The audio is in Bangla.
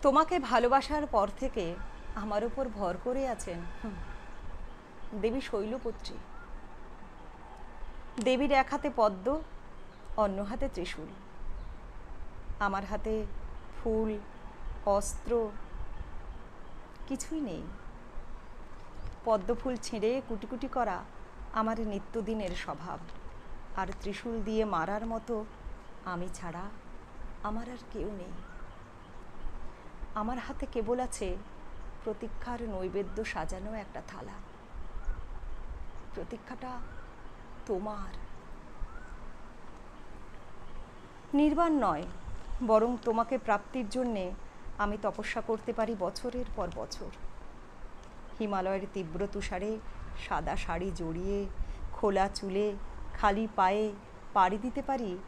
তোমাকে ভালোবাসার পর থেকে আমার উপর ভর করে আছেন দেবী শৈলপুত্রী। দেবীর এক হাতে পদ্ম, অন্য হাতে ত্রিশূল। আমার হাতে ফুল, অস্ত্র কিছুই নেই। পদ্মফুল ছিঁড়ে কুটি কুটি করা আমার নিত্যদিনের স্বভাব। আর ত্রিশূল দিয়ে মারার মতো আমি ছাড়া আমার আর কেউ নেই। আমার হাতে কেবল আছে প্রতীক্ষার নৈবেদ্য সাজানো একটা থালা। প্রতীক্ষাটা তোমার। নির্বাণ নয়, বরং তোমাকে প্রাপ্তির জন্যে আমি তপস্যা করতে পারি বছরের পর বছর। হিমালয়ের তীব্র তুষারে সাদা শাড়ি জড়িয়ে, খোলা চুলে, খালি পায়ে পাড়ি দিতে পারি